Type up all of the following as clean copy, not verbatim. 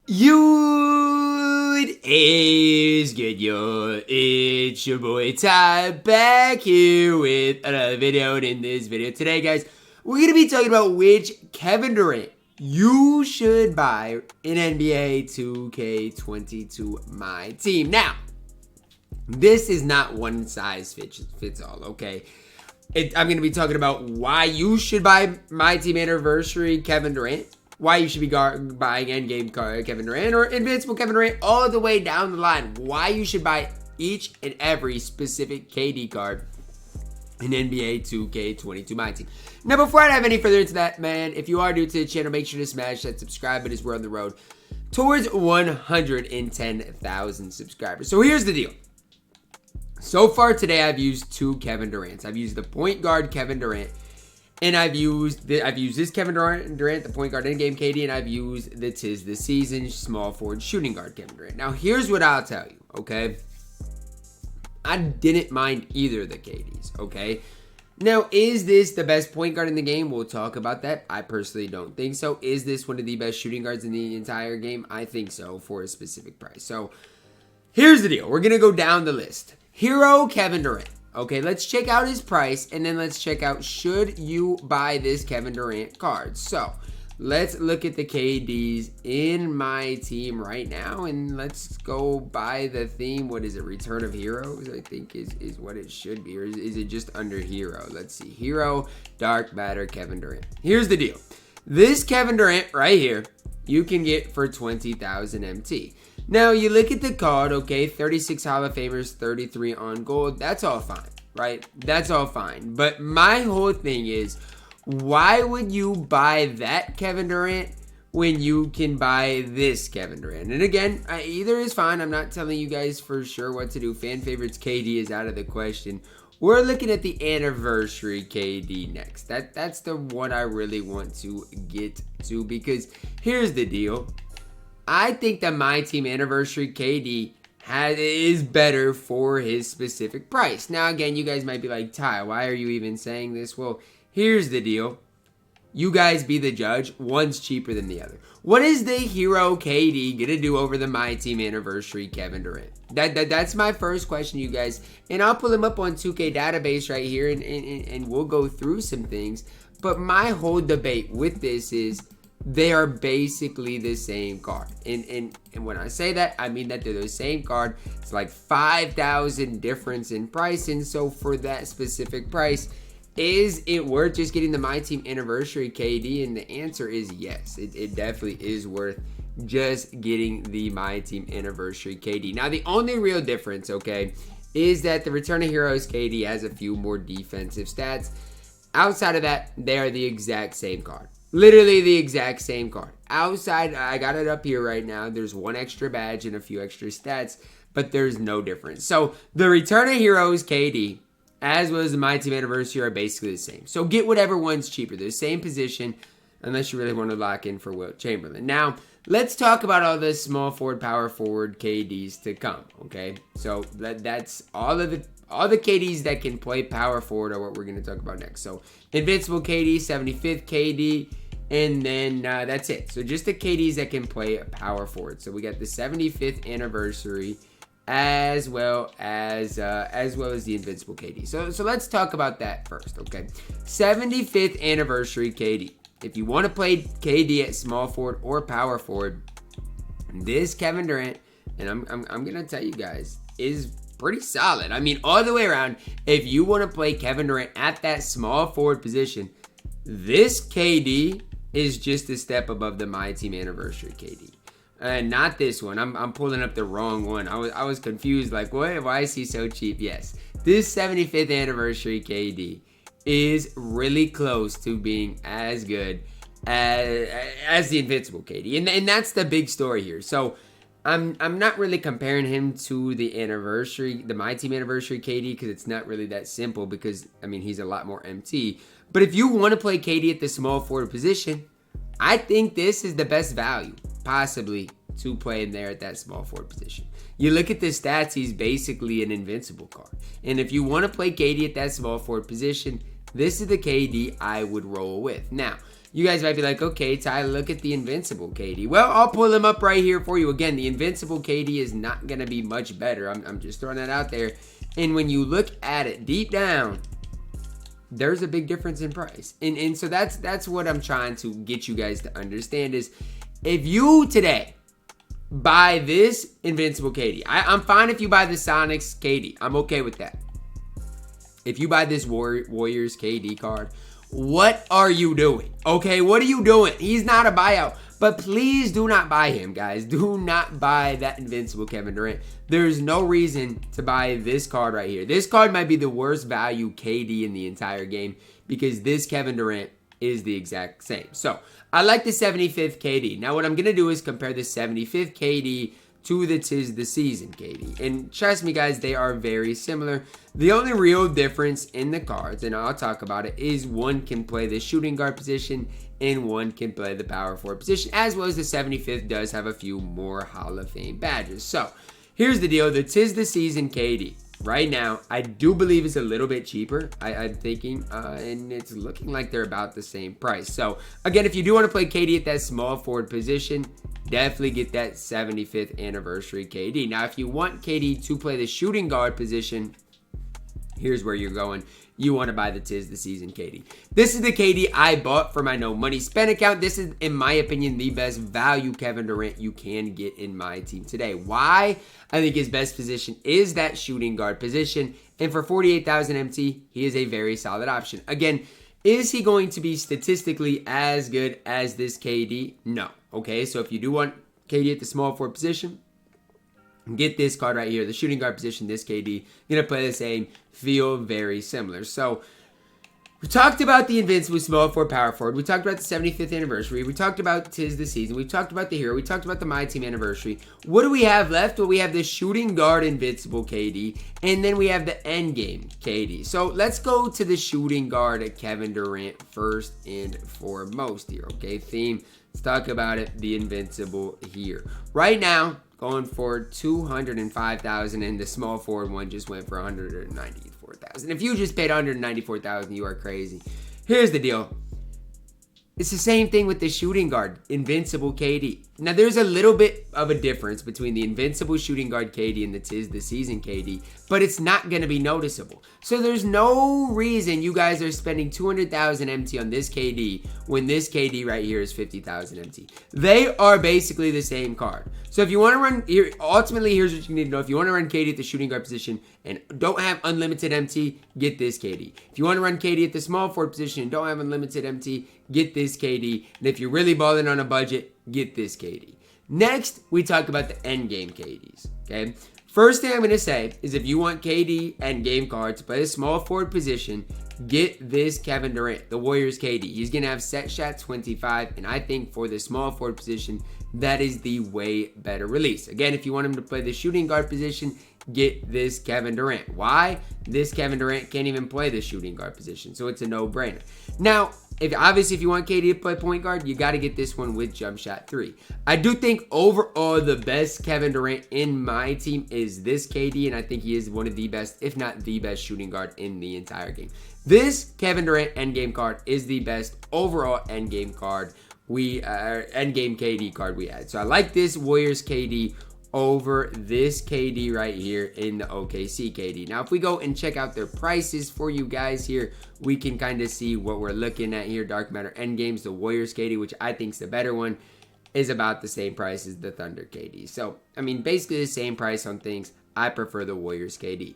It is good, yo. It's your boy Ty back here with another video. And in this video today, guys, we're going to be talking about which Kevin Durant you should buy in NBA 2K22 MyTEAM. Now, this is not one size fits all, okay? I'm going to be talking about why you should buy MyTEAM Anniversary Kevin Durant, why you should be buying endgame Kevin Durant or invincible Kevin Durant, all the way down the line, why you should buy each and every specific KD card in NBA 2K22 MyTEAM. Now, before I have any further into that, man, if you are new to the channel, make sure to smash that subscribe button as we're on the road towards 110,000 subscribers. So here's the deal. So far today, I've used two Kevin Durants. I've used the point guard Kevin Durant, and I've used this Kevin Durant, the point guard in-game KD, and I've used the Tis the Season small forward shooting guard Kevin Durant. Now, here's what I'll tell you, okay? I didn't mind either of the KDs, okay? Now, is this the best point guard in the game? We'll talk about that. I personally don't think so. Is this one of the best shooting guards in the entire game? I think so, for a specific price. So, here's the deal. We're going to go down the list. Hero Kevin Durant. Okay, let's check out his price, and then let's check out should you buy this Kevin Durant card. So, let's look at the KDs in my team right now, and let's go by the theme. What is it? Return of Heroes, I think is what it should be. Or is it just under Hero? Let's see. Hero, Dark Matter, Kevin Durant. Here's the deal. This Kevin Durant right here, you can get for 20,000 MT. Now, you look at the card, okay, 36 Hall of Famers, 33 on gold. That's all fine, right? That's all fine. But my whole thing is, why would you buy that Kevin Durant when you can buy this Kevin Durant? And again, either is fine. I'm not telling you guys for sure what to do. Fan favorites KD is out of the question. We're looking at the anniversary KD next. That's the one I really want to get to, because here's the deal. I think that MyTEAM Anniversary KD is better for his specific price. Now, again, you guys might be like, Ty, why are you even saying this? Well, here's the deal. You guys be the judge. One's cheaper than the other. What is the Hero KD going to do over the MyTEAM Anniversary Kevin Durant? That's my first question, you guys. And I'll pull him up on 2K database right here, and we'll go through some things. But my whole debate with this is, they are basically the same card. And when I say that, I mean that they're the same card. It's like 5,000 difference in price. And so for that specific price, is it worth just getting the MyTEAM Anniversary KD? And the answer is yes. It definitely is worth just getting the MyTEAM Anniversary KD. Now, the only real difference, okay, is that the Return of Heroes KD has a few more defensive stats. Outside of that, they are the exact same card. Literally the exact same card. Outside, I got it up here right now. There's one extra badge and a few extra stats, but there's no difference. So the Return of Heroes KD, as well as the MyTEAM Anniversary, are basically the same. So get whatever one's cheaper. They're the same position, unless you really want to lock in for Wilt Chamberlain. Now, let's talk about all the small forward, power forward KDs to come, okay? So that's all the KDs that can play power forward are what we're going to talk about next. So invincible KD, 75th KD, and then that's it. So just the KDs that can play power forward. So we got the 75th anniversary as well as the invincible KD. So let's talk about that first, okay? 75th anniversary KD. If you want to play KD at small forward or power forward, this Kevin Durant, and I'm gonna tell you guys, is pretty solid. I mean, all the way around, if you want to play Kevin Durant at that small forward position, this KD is just a step above the MyTEAM Anniversary KD. Not this one. I'm pulling up the wrong one. I was confused, like, what? Why is he so cheap? Yes, this 75th Anniversary KD is really close to being as good as the invincible KD. And that's the big story here. So I'm not really comparing him to the MyTEAM Anniversary KD, because it's not really that simple, because, I mean, he's a lot more MT. But if you want to play KD at the small forward position, I think this is the best value, possibly, to play in there at that small forward position. You look at the stats, he's basically an invincible card. And if you want to play KD at that small forward position, this is the KD I would roll with. Now, You guys might be like, okay, Ty, look at the invincible KD. Well, I'll pull him up right here for you. Again, the invincible KD is not going to be much better. I'm just throwing that out there. And when you look at it deep down, there's a big difference in price. And so that's what I'm trying to get you guys to understand is if you today buy this invincible KD, I'm fine if you buy the Sonics KD. I'm okay with that. If you buy this Warriors KD card, what are you doing? Okay, what are you doing? He's not a buyout. But please do not buy him, guys. Do not buy that invincible Kevin Durant. There's no reason to buy this card right here. This card might be the worst value KD in the entire game because this Kevin Durant is the exact same. So, I like the 75th KD. Now, what I'm going to do is compare the 75th KD to the Tis the Season KD. And trust me, guys, they are very similar. The only real difference in the cards, and I'll talk about it, is one can play the shooting guard position and one can play the power forward position, as well as the 75th does have a few more Hall of Fame badges. So, here's the deal. The Tis the Season KD, right now, I do believe is a little bit cheaper, I'm thinking, and it's looking like they're about the same price. So, again, if you do want to play KD at that small forward position, definitely get that 75th anniversary KD. Now, if you want KD to play the shooting guard position, here's where you're going. You want to buy the Tis the Season KD. This is the KD I bought for my no money spent account. This is, in my opinion, the best value Kevin Durant you can get in my team today. Why? I think his best position is that shooting guard position. And for 48,000 MT, he is a very solid option. Again, is he going to be statistically as good as this KD? No. Okay, so if you do want KD at the small forward position, get this card right here, the shooting guard position, this KD. Gonna play the same, feel very similar. So, we talked about the invincible small forward, power forward. We talked about the 75th anniversary. We talked about Tis the Season. We talked about the hero. We talked about the MyTEAM anniversary. What do we have left? Well, we have the shooting guard invincible KD, and then we have the endgame KD. So, let's go to the shooting guard Kevin Durant first and foremost here, okay? Theme. Let's talk about it, the invincible here. Right now, going for 205,000, and the small forward one just went for 194,000. If you just paid 194,000, you are crazy. Here's the deal. It's the same thing with the shooting guard, invincible KD. Now, there's a little bit of a difference between the invincible shooting guard KD and the Tis the Season KD, but it's not going to be noticeable. So there's no reason you guys are spending 200,000 MT on this KD when this KD right here is 50,000 MT. They are basically the same card. So if you want to run, here, ultimately, here's what you need to know. If you want to run KD at the shooting guard position and don't have unlimited MT, get this KD. If you want to run KD at the small forward position and don't have unlimited MT, get this KD. And if you're really balling on a budget, get this KD. Next, we talk about the endgame KDs, okay? First thing I'm going to say is if you want KD endgame card to play a small forward position, get this Kevin Durant, the Warriors KD. He's going to have set shot 25, and I think for the small forward position, that is the way better release. Again, if you want him to play the shooting guard position, get this Kevin Durant. Why? This Kevin Durant can't even play the shooting guard position, so it's a no-brainer. Now, if you want KD to play point guard, you got to get this one with jump shot 3. I do think overall the best Kevin Durant in my team is this KD, and I think he is one of the best, if not the best shooting guard in the entire game. This Kevin Durant endgame card is the best overall endgame card endgame KD card we had. So I like this Warriors KD over this KD right here in the OKC KD. Now, if we go and check out their prices for you guys here, we can kind of see what we're looking at here. Dark Matter Endgames, the Warriors KD, which I think is the better one, is about the same price as the Thunder KD. So, I mean, basically the same price on things. I prefer the Warriors KD.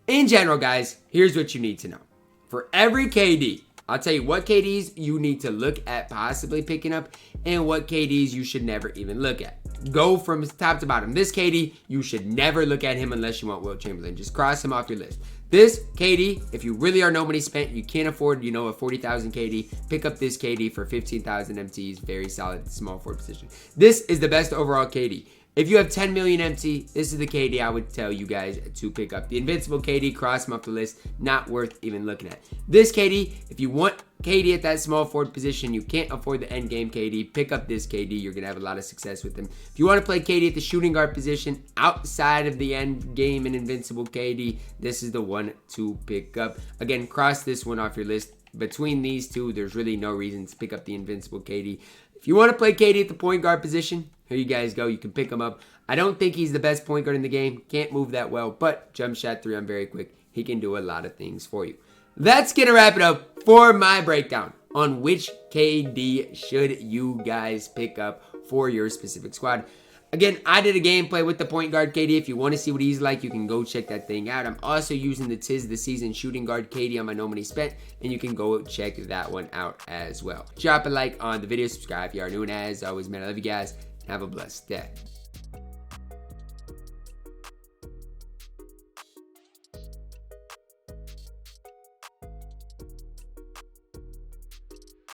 In general, guys, here's what you need to know. For every KD, I'll tell you what KDs you need to look at possibly picking up and what KDs you should never even look at. Go from top to bottom. This KD, you should never look at him unless you want Wilt Chamberlain. Just cross him off your list. This KD, if you really are no money spent, you can't afford, a 40,000 KD, pick up this KD for 15,000 MTs. Very solid small forward position. This is the best overall KD. If you have 10 million MT, this is the KD I would tell you guys to pick up. The invincible KD, cross him off the list, not worth even looking at. This KD, if you want KD at that small forward position, you can't afford the endgame KD, pick up this KD. You're going to have a lot of success with him. If you want to play KD at the shooting guard position outside of the endgame and invincible KD, this is the one to pick up. Again, cross this one off your list. between these two, there's really no reason to pick up the invincible KD. If you want to play KD at the point guard position, here you guys go. You can pick him up. I don't think he's the best point guard in the game. Can't move that well, but jump shot 3 on very quick. He can do a lot of things for you. That's going to wrap it up for my breakdown on which KD should you guys pick up for your specific squad. Again, I did a gameplay with the point guard KD. If you want to see what he's like, you can go check that thing out. I'm also using the Tis the Season shooting guard KD on my No Money Spent, and you can go check that one out as well. Drop a like on the video, subscribe if you are new, and as always, man, I love you guys. Have a blessed day.